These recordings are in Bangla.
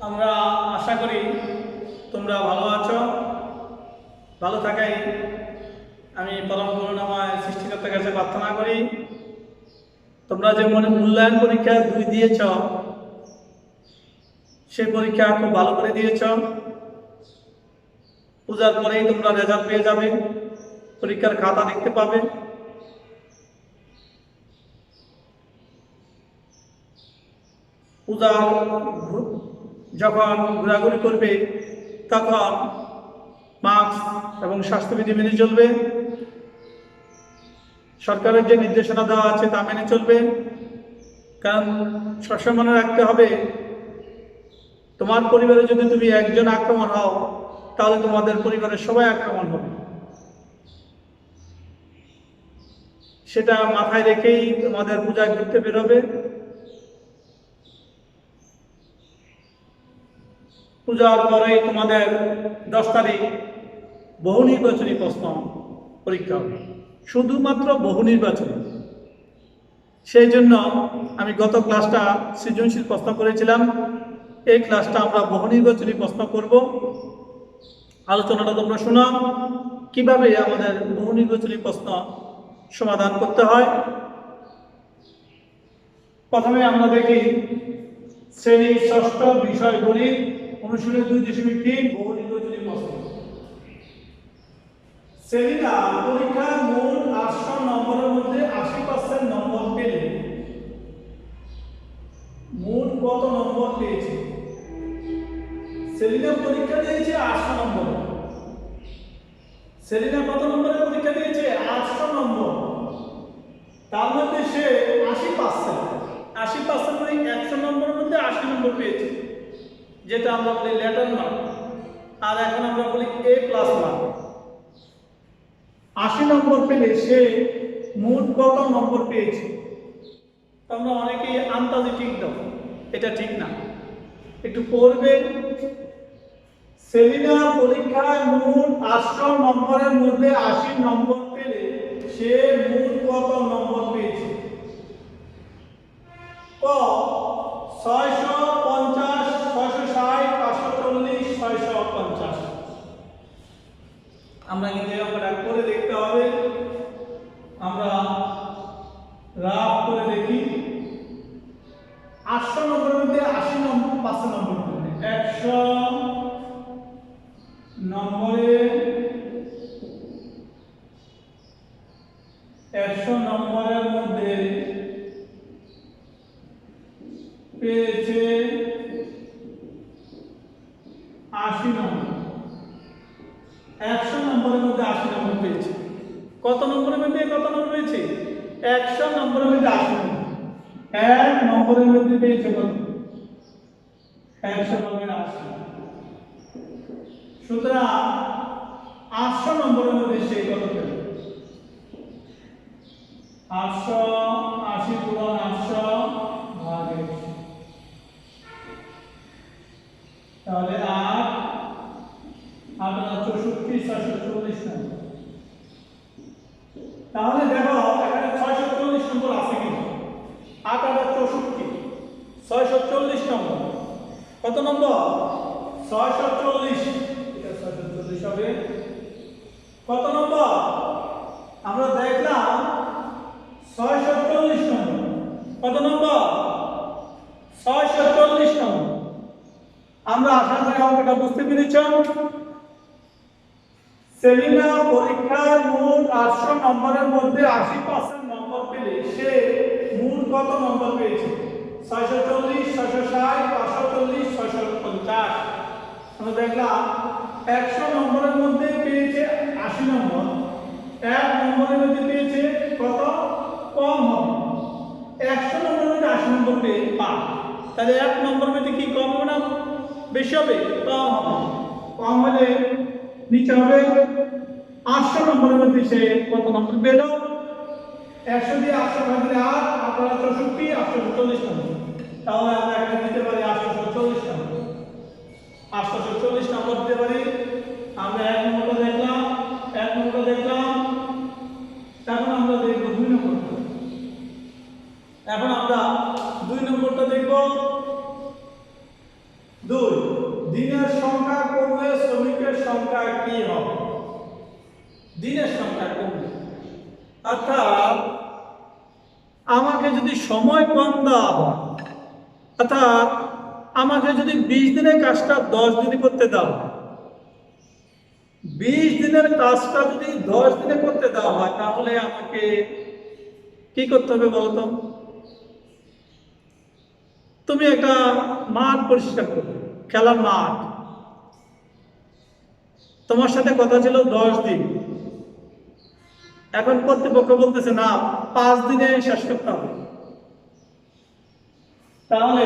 আমরা আশা করি তোমরা ভালো আছো। ভালো থাকাই আমি পরম করুণাময় সৃষ্টিকর্তার কাছে প্রার্থনা করি। তোমরা যে মূল্যায়ন পরীক্ষা 2 দিয়েছ, সেই পরীক্ষা খুব ভালো করে দিয়েছ। পূজার পরেই তোমরা রেজাল্ট পেয়ে যাবে, পরীক্ষার খাতা দেখতে পাবে। পূজা যখন ঘোরাঘুরি করবে তখন মাস্ক এবং স্বাস্থ্যবিধি মেনে চলবে। সরকারের যে নির্দেশনা দেওয়া আছে তা মেনে চলবে। কারণ সবসময় মনে রাখতে হবে, তোমার পরিবারে যদি তুমি একজন আক্রমণ হও, তাহলে তোমাদের পরিবারের সবাই আক্রমণ হবে। সেটা মাথায় রেখেই তোমাদের পূজায় ঘুরতে বেরোবে। পূজার পরেই তোমাদের 10 তারিখ বহু নির্বাচনী প্রশ্ন পরীক্ষা হবে, শুধুমাত্র বহু নির্বাচনী। সেই জন্য আমি গত ক্লাসটা সৃজনশীল প্রশ্ন করেছিলাম, এই ক্লাসটা আমরা বহু নির্বাচনী প্রশ্ন করব। আলোচনাটা তোমরা শোনো, কিভাবে আমাদের বহু নির্বাচনী প্রশ্ন সমাধান করতে হয়। প্রথমে আমরা দেখি শ্রেণী ষষ্ঠ বিষয় গণিত অনুশীলনী 2.3 বহু নির্বাচনী প্রশ্ন। শ্রেণীরা পরীক্ষার মোট 800 নম্বরের মধ্যে 80% নম্বর পেলে মোট কত নম্বর পেয়েছে? সেলিনা পরীক্ষা দিয়েছে 800 নম্বর। সেলিনা কত নম্বরের পরীক্ষা দিয়েছে? 800 নম্বর। তার মধ্যে সে 80% মানে 100 নম্বরের মধ্যে 80 নম্বর পেয়েছে, যেটা আমরা বলি লেটার মার্ক। আর এখন আমরা বলি A+ মার্ক। 80 নম্বর পেলে সে মোট কত নম্বর পেয়েছে? তোমরা অনেকেই আন্দাজে ঠিক দাও, এটা ঠিক না, একটু পড়বে। সেলিনা পরীক্ষায় মোট 800 নম্বরের মধ্যে 80 নম্বর পেলে সে মোট কত নম্বর পেয়েছে? ক 650, 660, 540, 650। আমরা কিন্তু আমরা করে দেখতে হবে। আমরা রাফ করে দেখি। 800 নম্বরের মধ্যে 80 নম্বর 5 নম্বর করবে। 100 নম্বরে 100 নম্বরের মধ্যে পেয়েছে 80 নম্বর। 100 নম্বরের মধ্যে 80 নম্বর পেয়েছে। কত নম্বরের মধ্যে কত নম্বর পেয়েছে? 100 নম্বরের মধ্যে 80 নম্বর। 1 নম্বরের মধ্যে পেয়েছে কত? 100 নম্বরের 80। সুতরাং 800 নম্বরের মধ্যে সে কত পেল? 800 80 গুণন 800 ভাগ 100, তাহলে 8 64 640 নম্বর। তাহলে দেখো এখানে 640 নম্বর আছে কিনা? 8 আর 64 640 নম্বর। কত নম্বর? 640। এটা 640 হবে। কত নম্বর? আমরা দেখলাম 640 নম্বর। কত নম্বর? 640 নম্বর। আমরা আশা করি অঙ্কটা বুঝতে পেরেছ। সেলিনা পরীক্ষায় মোট 800 নম্বরের মধ্যে 80% নম্বর পেলে সে মোট কত নম্বর পেয়েছে? 640, 660, 540, 650। আমরা দেখলাম 100 নম্বরের মধ্যে পেয়েছে 80 নম্বর। 1 নম্বরের মধ্যে পেয়েছে কত? কম হবে। 100 নম্বরের মধ্যে 80 নম্বর পেয়ে পান, তাহলে 1 নম্বরের মধ্যে কি কম হবে না বেশি হবে? কম হবে। কম হলে নিচে হবে 800 নম্বরের মধ্যে সে কত নম্বর পেল? 100 দিয়ে 800 ভাগ দিলে 8, 8 আর 64, 840 নম্বর। তাহলে আমরা এখানে দিতে পারি 840 নম্বর। 840 নম্বর দিতে পারি। আমরা 1 নম্বরটা দেখলাম, 1 নম্বরটা দেখলাম। এখন আমরা দেখব 2 নম্বরটা। এখন আমরা 2 নম্বরটা দেখব। 2 দিনের সংখ্যা কমলে শ্রমিকের সংখ্যা কি হবে? দিনের সংখ্যা কমলে অর্থাৎ আমাকে যদি সময় কম দেওয়া হয়, অর্থাৎ আমাকে যদি 20 দিনের কাজটা 10 দিনে করতে দেওয়া হয়, 20 দিনের কাজটা যদি 10 দিনে করতে দেওয়া হয়, তাহলে আমাকে কি করতে হবে বলতো? তুমি একটা মাঠ পরিষ্কার করবে, খেলার মাঠ, তোমার সাথে কথা ছিল 10 দিন, এখন কর্তৃপক্ষ বলতেছে না 5 দিনে শেষ করতে হবে। তাহলে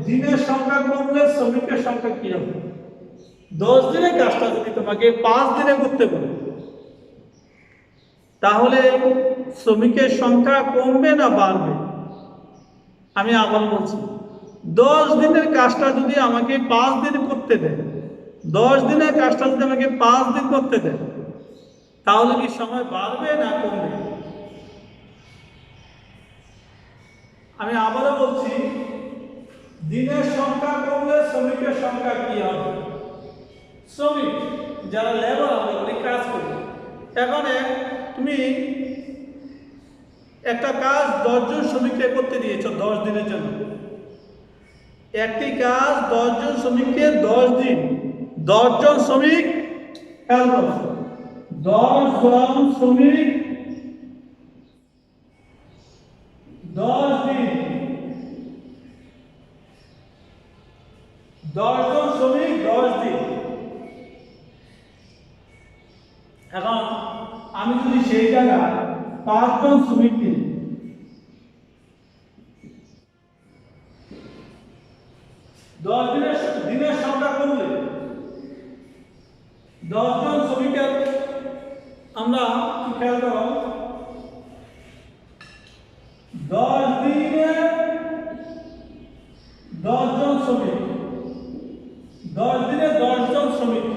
দিনের সংখ্যা কমলে শ্রমিকের সংখ্যা কি হবে? 10 দিনের কাজটা যদি তোমাকে 5 দিনে করতে বলে, তাহলে শ্রমিকের সংখ্যা কমবে না বাড়বে? আমি আবার বলছি, 10 দিনের কাজটা যদি আমাকে 5 দিন করতে দেয়, 10 দিনের কাজটা যদি আমাকে 5 দিন করতে দেয়, তাহলে কি সময় বাড়বে না কমবে? আমি আবারও বলছি, দিনের সংখ্যা কমলে শ্রমিকের সংখ্যা কি হবে? শ্রমিক যারা লেবার হবে কাজ করবে, এখন তুমি একটা কাজ 10 জন শ্রমিককে করতে দিয়েছ 10 দিনের জন্য, একটি কাজ 10 জন শ্রমিককে 10 দিন, 10 জন শ্রমিক, 10 জন শ্রমিক 10 দিন, 10 জন শ্রমিক 10 দিন। এখন আমি যদি সেই জায়গায় 5 জন শ্রমিক দিই, 10 দিনের সংখ্যা করলে 10 জন শ্রমিকের আমরা খেয়াল করো, 10 দিনে 10 জন শ্রমিক, 10 দিনে 10 জন শ্রমিক,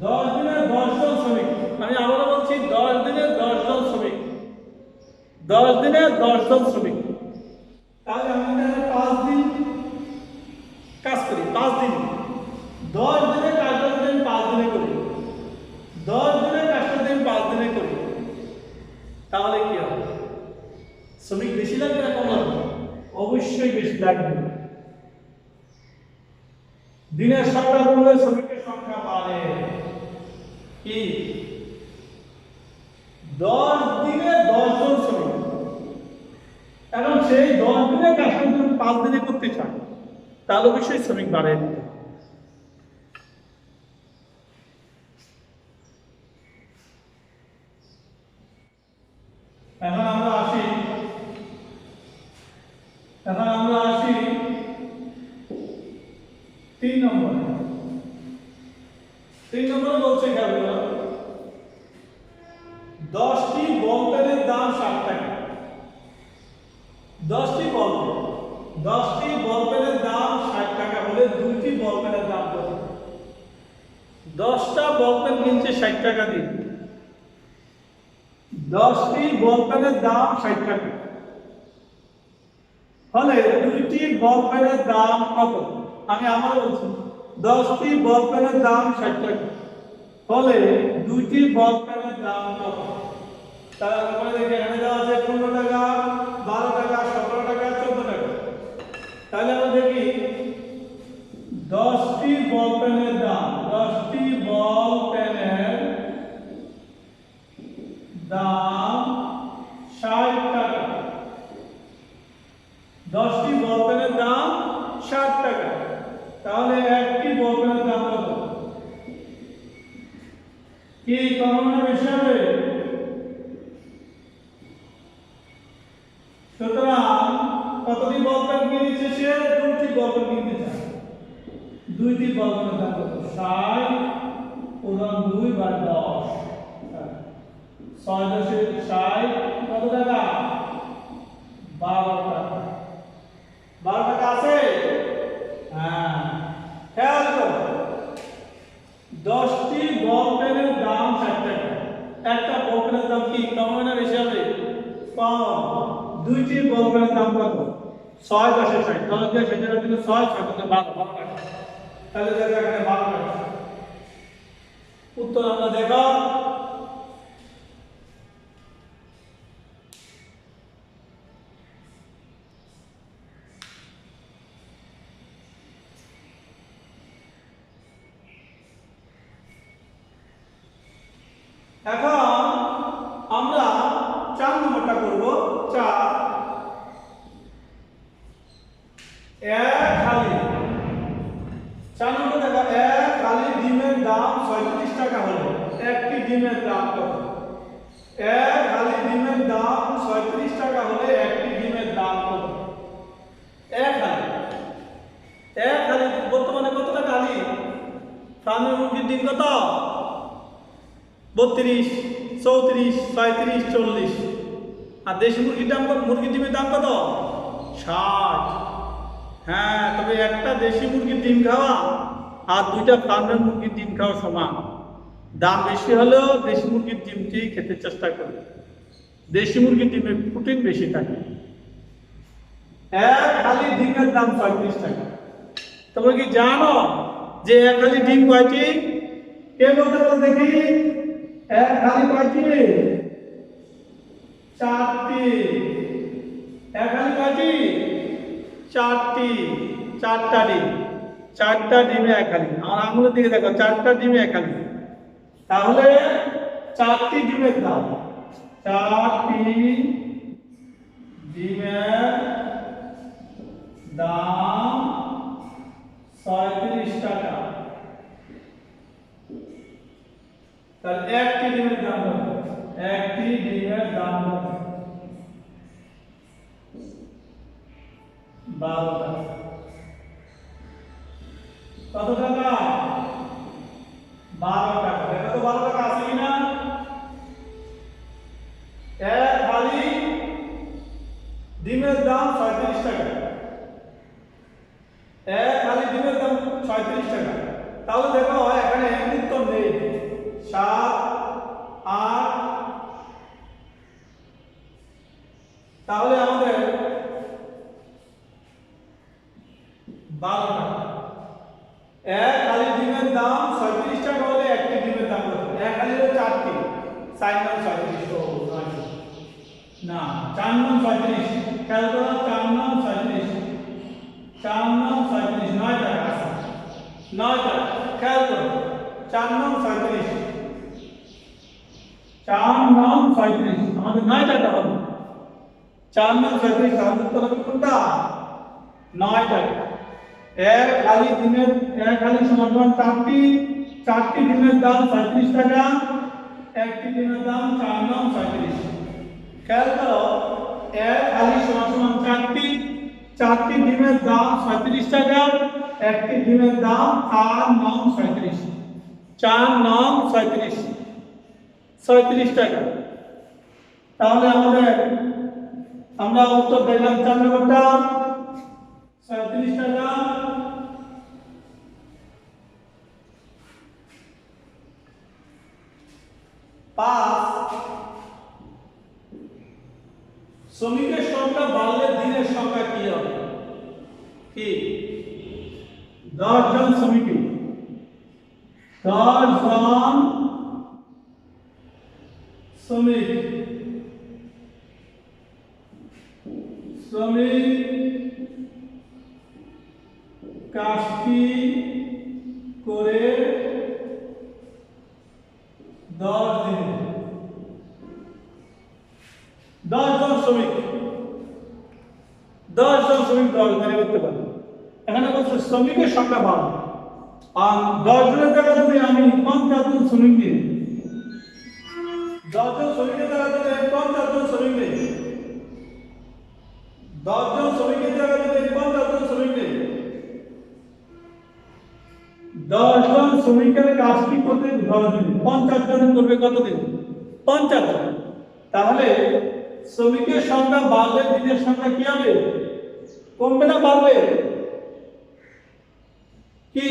10 দিনে 10 জন শ্রমিক। আমি আবারও বলছি, 10 দিনে 10 জন শ্রমিক, 10 দিনে 10 জন শ্রমিক। তাহলে আমি 5 দিন কাজ করি, 5 দিন, 10 দিনে কাজটা যদি আমি 5 দিনে করি, 10 দিনে কাজটা যদি আমি 5 দিনে করি, তাহলে কি হবে? শ্রমিক বেশি লাগবে না কম লাগবে? অবশ্যই বেশি লাগবে। দিনের সংখ্যা কমলে শ্রমিকের সংখ্যা বাড়ে। কি? 10 দিনে 10 জন শ্রমিক, এখন সেই 10 দিনের কাজটা যদি 5 দিনে করতে চান, তাহলে অবশ্যই শ্রমিক বাড়ে দিতে। এখন আমরা আসি 3 নম্বরে। 3 নম্বরে বলছে খেয়াল করো, 10টি বল পেনের দাম 60 টাকা। 10টি বল পেনের দাম 60 টাকা হলে 2টি বল পেনের দাম কত? 10টা বল পেন কিনছে 60 টাকা দিয়ে, 10টি বল পেনের দাম 60 টাকা হলে 2টি বল পেনের দাম কত? আমি আবার বলছি, 10টি বল পেনের দাম 60 টাকা হলে 2টি বল পেনের দাম কত? তারপরে দেখে এখানে দেওয়া আছে 15 টাকা, 12 টাকা, 17 টাকা, 14 টাকা। তাহলে আমরা দেখি 10টি বল পেনের দাম, 10টি বল পেনের দাম 60 টাকা, 10টি বল পেনের দাম 60 টাকা। তাহলে একটি বল পেনের দাম কত? কি কম না বেশি হবে? সুতরাং কতটি বল পেন কিনেছে সে? 2টি বল পেন কিনতে চায়, 2টি বল পেনের দাম কত? 60 পূরণ 2 বাই 10, 6 দশে 60 কত টাকা? 12 টাকা। 12 টাকা আছে? হ্যাঁ, খেয়াল করো, 10টি বল পেনের দাম 60 টাকা, একটা বল পেনের দাম কি কম না বেশি হবে? কম। 2টি বল পেনের দাম কত? 6 10 60 10 দিয়ে 60 দিলে 6 6 দিলে 12 12 টাকা। তাহলে দেখো এখানে 12 টাকা। উত্তর আমরা দেখো এখন আমরা 4 নম্বরটা করব। 4 এক হালি 4 নম্বর দেখো এক হালি ডিমের দাম 37 টাকা হলে একটি ডিমের দাম কত? এক হালি ডিমের দাম 37 টাকা হলে একটি ডিমের দাম কত? এক হালি বর্তমানে কত টাকা হালি? ফার্মের মুরগির ডিম কত? 32 34 35 40। আর দেশি মুরগির দাম কত? মুরগির ডিমের দাম কত? 60। হ্যাঁ, তবে একটা দেশি মুরগির ডিম খাওয়া আর দুইটা ফার্মের মুরগির ডিম খাওয়া সমান। দাম বেশি হলেও দেশি মুরগির ডিমটি খেতে চেষ্টা করবে। দেশি মুরগির ডিমে প্রোটিন বেশি থাকে। এক হালি ডিমের দাম 35 টাকা। তোমরা কি জানো যে এক হালি ডিম কয়টি? কে বলতে পারো দেখি? এক হালি কয়টি? 4টি। এক হালি কয়টি? 4টি। 4টা ডিম। 4টা ডিমে এক হালি। আমার আঙুলের দিকে দেখো, 4টা ডিমে এক হালি। তাহলে 4টি ডিমের দাম, 4টি ডিমের দাম 37 টাকা। তাহলে একটি ডিমের দাম কত? একটি ডিমের দাম কত? 12 টাকা। কত টাকা? 12 টাকা। দেখো তো 12 টাকা আছে কিনা? এক হালি ডিমের দাম 37 টাকা। এক হালি ডিমের দাম 37 টাকা। তাহলে দেখো এখানে উত্তর নেই। 7 8। তাহলে আমাদের 12 টাকা। এক হালি ডিমের দাম 37 টাকা হলে একটি ডিমের দাম কত? এক হালি হলো 4টি। 4 9 37 তো না, 4 9 37। খেয়াল করো, 4 9 37। 4 9 37 9 টাকা আছে। 9 টাকা। খেয়াল করো, 4 9 37। 4 9 37 আমাদের 9 টাকা হবে। 4 9 37 তাহলে উত্তর হবে কোনটা? 9 টাকা। এক হালি ডিমের এক হালি সমান 4টি। 4টি ডিমের দাম 37 টাকা। একটি ডিমের দাম 4 9 37। খেয়াল করো, এক হালি সমান 4টি। 4টি ডিমের দাম 37 টাকা। একটি ডিমের দাম 4 9 37। 4 9 37 37 টাকা। তাহলে আমরা উত্তর দেখলাম 4 নম্বরটা 37 টাকা। 5 শ্রমিকের সংখ্যা বাড়লে দিনের সংখ্যা কি হবে? কি? 10 জন শ্রমিক। 10 জন শ্রমিক কাজটি করে 10 দিনে। 10 জন শ্রমিক 10 দিনে করতে পারে। এখানে বলছে শ্রমিকের সংখ্যা বাড়বে। আর 10 জনের জায়গায় যদি আমি 50 জন শ্রমিক দিই, 10 জন শ্রমিকের জায়গায় যদি 50 জন শ্রমিক দিই, 10 জন শ্রমিকের জায়গায় যদি 50 জন শ্রমিক দিই, 10 জন শ্রমিকের কাজটি করতে 10 দিন। 50 জন করবে কত দিন? 50 জন। তাহলে শ্রমিকের সংখ্যা বাড়লে দিনের সংখ্যা কি হবে? কমবে না বাড়বে? কি?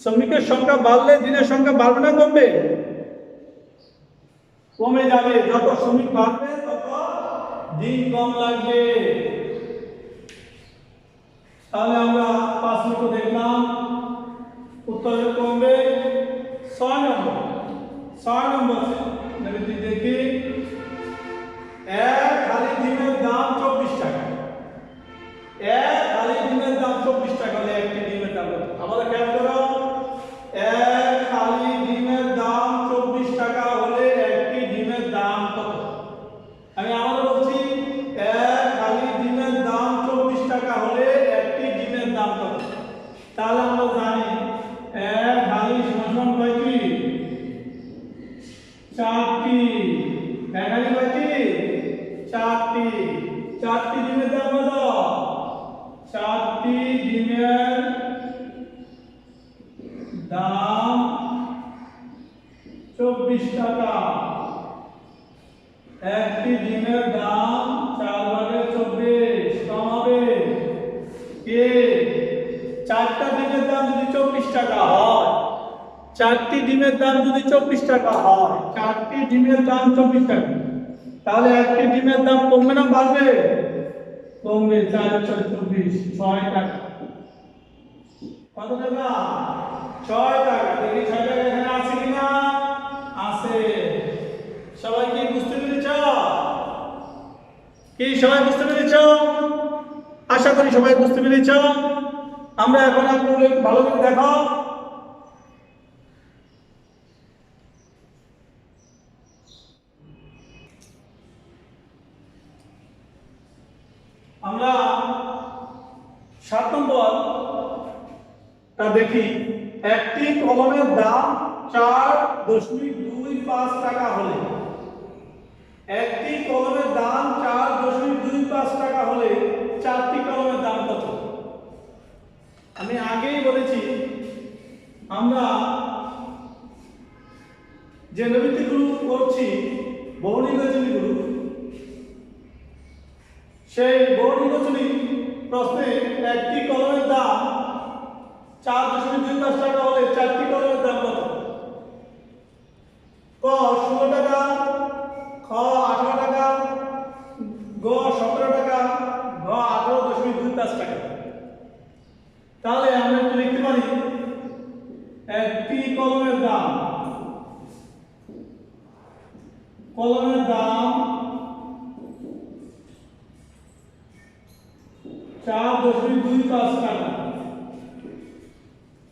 শ্রমিকের সংখ্যা বাড়লে দিনের সংখ্যা বাড়বে না কমবে? কমে যাবে। যত শ্রমিক বাড়বে তত দিন কম লাগবে। তাহলে আমরা 5 লক্ষ দেখলাম, উত্তরে কমবে 6 নম্বর। 6 নম্বর যদি দেখি, এক হালি ডিমের দাম 24 টাকা। এক হালি ডিমের দাম 24 টাকা হলে একটি ডিমের দাম কত? আমাদের খেয়াল করো, এক হালি ডিমের দাম 24 টাকা হলে একটি ডিমের দাম কত? আমি আবার বলছি, এক হালি ডিমের দাম 24 টাকা হলে একটি ডিমের দাম কত? তাহলে আমরা জানি এক হালি সমান কয়টি? 4টি। এক হালি কয়টি? 4টি। 4টি ডিমের দাম কত? 4টি ডিমের দাম 24 টাকা। একটি ডিমের দাম 4 ভাগে 24 কম হবে কে? 4টা ডিমের দাম যদি 24 টাকা হয়, 4টি ডিমের দাম যদি 24 টাকা হয়, 4টি ডিমের দাম 24 টাকা, তাহলে একটি ডিমের দাম কমবে না বাড়বে? কমবে। 4 4 24, 6 টাকা। কত টাকা? 6 টাকা। দেখি 6 টাকা এখানে আছে কিনা? আছে। সবাই কি বুঝতে পেরেছ? কি সবাই বুঝতে পেরেছ? আশা করি সবাই বুঝতে পেরেছ। আমরা এখন আপনাদের ভালো করে দেখো, আমরা 7 নম্বরটা দেখি। একটি কলমের দাম 4.25 টাকা হলে, একটি কলমের দাম 4.25 টাকা হলে 4টি কলমের দাম কত? আমি আগেই বলেছি, আমরা যে নবীতিগুলো করছি, বহুনির্বাচনীগুলো, সেই বহুনির্বাচনী প্রশ্নে একটি কলমের দাম 4.25 টাকা হলে 4টি কলমের দাম কত? ক 16 টাকা, খ 18 টাকা, গ 17 টাকা, ঘ 18.25 টাকা। তাহলে আমরা একটু লিখতে পারি, একটি কলমের দাম, কলমের দাম 4.25 টাকা।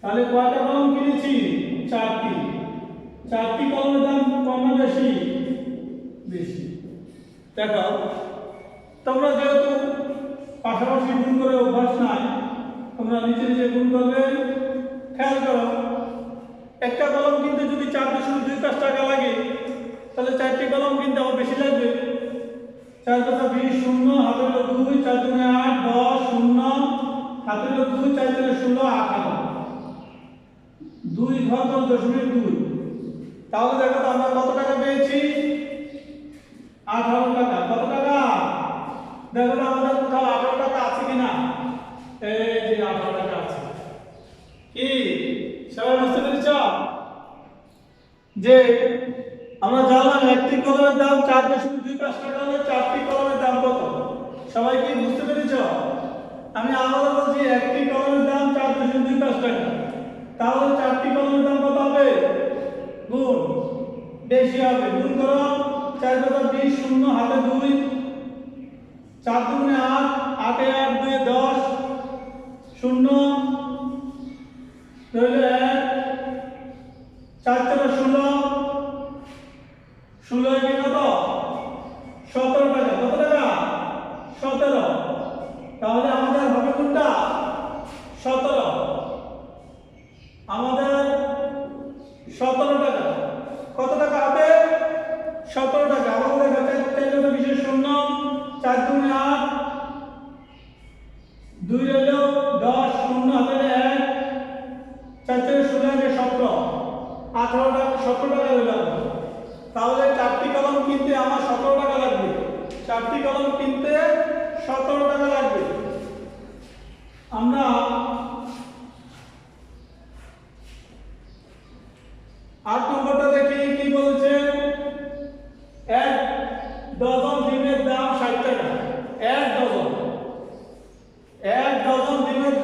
তাহলে কয়টা কলম কিনেছি? 4টি। 4টি কলমের দাম কম না বেশি? বেশি। দেখো, তোমরা যেহেতু পাশাপাশি গুণ করে অভ্যাস নাই, তোমরা নিচে নিচে গুণ করবে। খেয়াল করো, একটা কলম কিনতে যদি 4.25 টাকা লাগে, তাহলে 4টি কলম কিনতে আমার বেশি লাগবে। 4 × 20, 0, হাতে 2, 4 × 8, 10, 0, হাতে 2, 4 × 16, 18, 2 ঘর 10.2। তাহলে দেখো তো আমরা কত টাকা পেয়েছি? 18 টাকা। কত টাকা? দেখো তো আমাদের কোথাও 18 টাকা আছে কিনা? এই যে 18 টাকা আছে। কি সবাই বুঝতে পেরেছ? যে আমরা জানলাম একটি কলমের দাম 4.25 টাকা হলে 4টি কলমের দাম কত? সবাই কি বুঝতে পেরেছ? আমি আবারও বলছি, একটি কলমের দাম 4.25 টাকা, তাহলে 4টি কলমের দাম কত হবে? গুণ বেশি হবে। গুণ করো, 4 × 20, 0, হাতে 2, 4 × 8, 8 × 8, 2 × 10, 0, তাহলে 1, 4 × 16, 16 এ কত? 17 টাকা। কত টাকা? 17। তাহলে আমাদের হবে কোনটা? 17। আমাদের 17 টাকা। কত টাকা হবে? 17 টাকা। আমাদের কাছে 4 × 20, 0, 4 × 8, 2 হলো 10, 0 হাতে 1, 4 × 16 = 17, 18 টাকা, 17 টাকা হলো। তাহলে 4টি কলম কিনতে আমার 17 টাকা লাগবে। 4টি কলম কিনতে 17 টাকা লাগবে। আমরা 8 নম্বরটা দেখি কি বলছে। 1 ডজন ডিমের দাম 60 টাকা। 1 ডজন ডিমের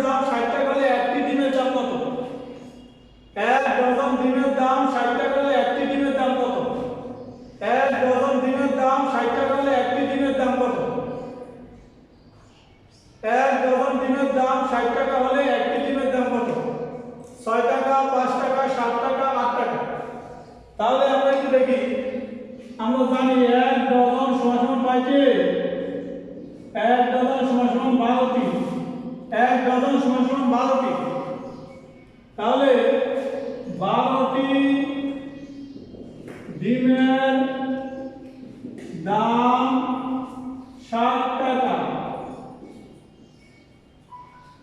তো জানি 1 ডজন সমান সমান কয়টি? 1 ডজন সমান সমান 12টি। 1 ডজন সমান সমান 12টি। তাহলে 12টি ডিমের দাম 60 টাকা।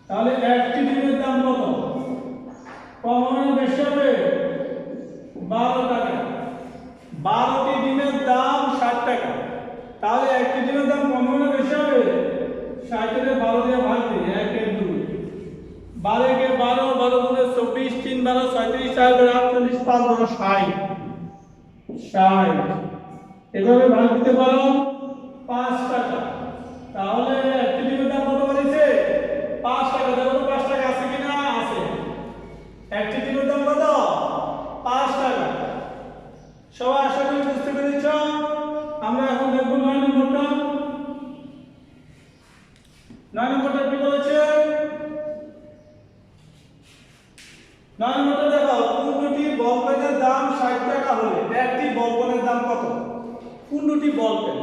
তাহলে একটি ডিমের দাম কত? কম হবে না বেশি হবে? 12 টাকা। 12টি ডিমের দাম 60 টাকা। তাহলে একটি ডিমের দাম কম হবে না বেশি হবে? 60 এর 12 দিয়ে ভাগ দিই, 1 এর 2, 12 কে 12, 12 গুণে 24, 3 12, 37, 4 12, 48, 5 12, 60। 60 এভাবে ভাগ দিতে পারো 5 টাকা। তাহলে একটি ডিমের দাম কত বেড়েছে? 5 টাকা। দেখো তো 5 টাকা আছে কিনা? আছে। একটি ডিমের দাম কত? 5 টাকা। সবাই আশা করি বুঝতে পেরেছ। আমরা এখন দেখব 9 নম্বরটা। 9 নম্বরটা কি বলেছে? 9 নম্বরটা দেখো, 15টি বল পেনের দাম 60 টাকা হলে একটি বল পেনের দাম কত? 15টি বল পেন,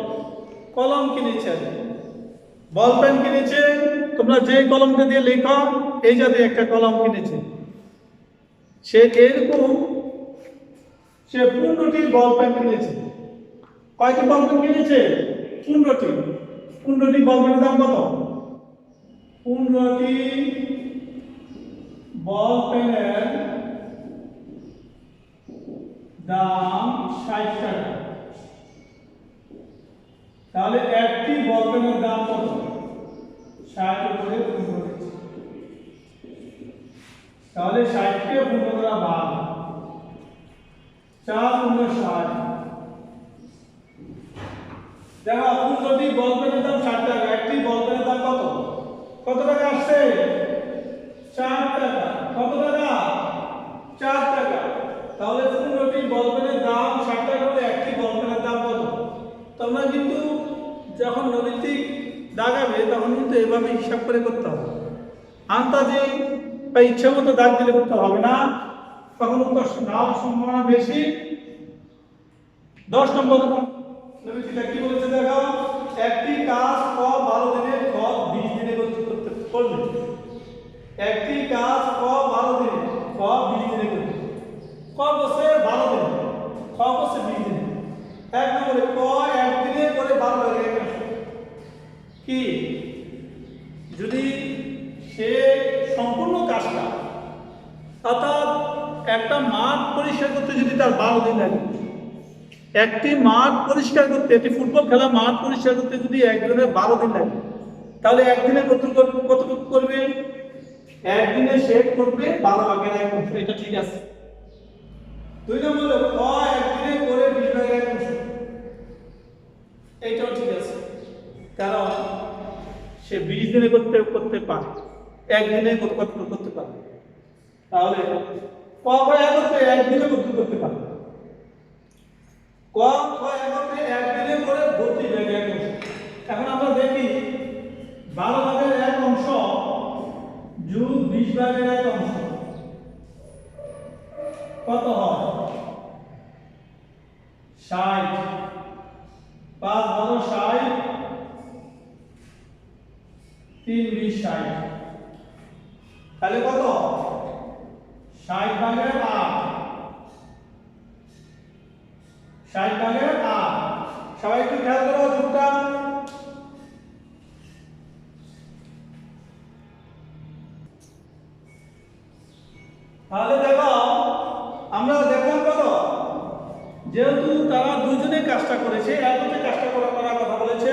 কলম কিনেছে, বল পেন কিনেছে। তোমরা যে কলমটা দিয়ে লেখো এই জাতীয় একটা কলম কিনেছে। সে এরকম 15টি বল পেন কিনেছে। কয়টি বল পেন কিনেছে? 15টি। 15টি বল পেনের দাম কত? 15টি বল পেনের দাম 60 টাকা। তাহলে একটি বল পেনের দাম কত? 60 করে 15। তাহলে 60 কে 15 দ্বারা ভাগ, 4 × 60। দেখো 15টি বল পেনের দাম 60 টাকা। একটি বল পেনের দাম কত? কত টাকা আসছে? 4 টাকা। কত টাকা? 4 টাকা। তাহলে 15টি বল পেনের দাম 60 টাকা হলে একটি বল পেনের দাম কত? তোমরা কিন্তু যখন নৈতিক দাগাবে তখন কিন্তু এভাবে হিসাব করে করতে হবে। আন্দাজে বা ইচ্ছা মতো দাগ দিলে করতে হবে না, তখন উত্তর না হওয়ার সম্ভাবনা বেশি। 10 নম্বর নৈতিকটা কি বলেছে দেখো, একটি কাজ ক 12 দিনে খ 20 দিনে করতে করলে। একটি কাজ ক 12 দিনে খ 20 দিনে করতে। ক বসে 12 দিনে, খ বসে 20 দিনে। এক নম্বরে ক 1 দিনে করে 12 হয়ে গেল। কি যদি সে সম্পূর্ণ কাজটা, অর্থাৎ একটা মাঠ পরিষ্কার করতে যদি তার 12 দিন লাগে, একটি মাঠ পরিষ্কার করতে, একটি ফুটবল খেলা মাঠ পরিষ্কার করতে যদি একদিনে 12 দিন লাগে, তাহলে একদিনে কতটুকু করবে? একদিনে সে করবে 12 ভাগের 1 অংশ। এটা ঠিক আছে। 2 নম্বরে ক একদিনে করে 20 ভাগের 1 অংশ। এইটাও ঠিক আছে, কারণ সে 20 দিনে করতে পারে, একদিনে করতে পারে। তাহলে ক একত্রে একদিনে করতে পারে। ক একত্রে একদিনে করে 32 ভাগের 1 অংশ। এখন আমরা দেখি 12 ভাগের 1 অংশ যোগ 20 ভাগের 1 অংশ কত হয়? 60। 5 12 60, 3 20 60। তাহলে কত? 60 ভাগের 8। 60 ভাগের 8। সবাই একটু খেয়াল করো যোগটা। তাহলে দেখো আমরা দেখলাম কত, যেহেতু তারা দুজনে কাজটা করেছে, একত্রে কাজটা করার কথা বলেছে,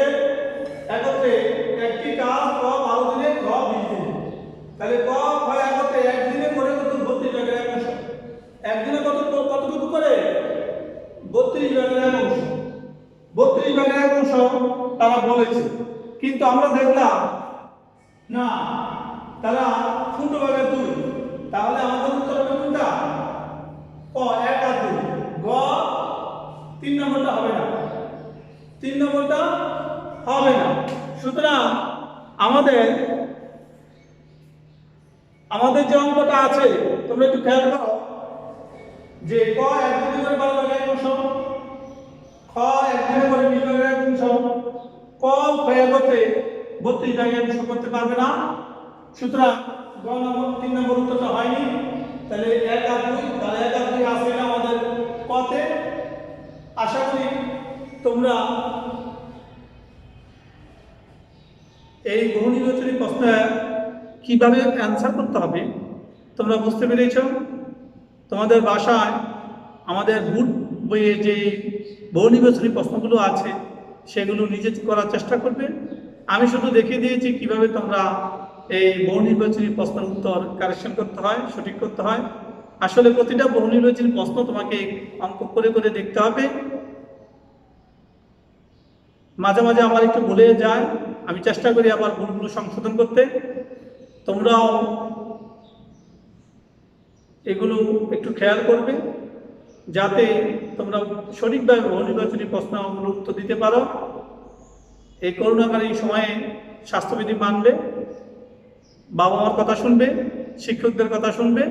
একত্রে একটি কাজ ক 12 দিনে খ 20 দিনে। তাহলে ক একত্রে একদিনে করে কত? 32 ভাগের 1 অংশ। একদিনে কতটুকু করে? 32 ভাগের 1 অংশ। 32 ভাগের 1 অংশ তারা বলেছে, কিন্তু আমরা দেখলাম না, তারা 15 ভাগের 2। তাহলে আমাদের উত্তর হবে কোনটা? ক 1 আর 2। গ 3 নম্বরটা হবে না, 3 নম্বরটা হবে না। সুতরাং আমাদের যে অঙ্কটা আছে তোমরা একটু খেয়াল করো, যে ক একদিনে করে 12 ভাগের 1 অংশ, খ হয়ে গেছে 32 ভাগে অংশ করতে পারবে না। সুতরাং গ নম্বর 3 নম্বর উত্তরটা হয়নি। তাহলে 1 আর 2, তাহলে 1 আর 2 আসবে না আমাদের কতে। আশা করি তোমরা এই বহু নির্বাচনী প্রশ্ন কিভাবে অ্যান্সার করতে হবে তোমরা বুঝতে পেরেছ। তোমাদের বাসায় আমাদের বুট বইয়ে যে বহু নির্বাচনী প্রশ্নগুলো আছে সেগুলো নিজে করার চেষ্টা করবে। আমি শুধু দেখিয়ে দিয়েছি কিভাবে তোমরা এই বহু নির্বাচনী প্রশ্নের উত্তর কারেকশন করতে হয়, সঠিক করতে হয়। আসলে প্রতিটা বহু নির্বাচনী প্রশ্ন তোমাকে অঙ্ক করে করে দেখতে হবে। মাঝে মাঝে আমার একটু ভুলে যায়, আমি চেষ্টা করি আবার ভুলগুলো সংশোধন করতে। তোমরাও এগুলো একটু খেয়াল করবে যাতে তোমরা সঠিকভাবে বহু নির্বাচনী প্রশ্নগুলো উত্তর দিতে পারো। এই করোনাকালীন সময়ে স্বাস্থ্যবিধি মানবে, বাবা মার কথা শুনবে, শিক্ষকদের কথা শুনবে।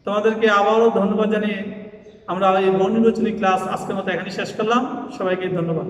তোমাদেরকে আবারও ধন্যবাদ জানিয়ে আমরা এই বহু নির্বাচনী ক্লাস আজকের মতো এখানে শেষ করলাম। সবাইকে ধন্যবাদ।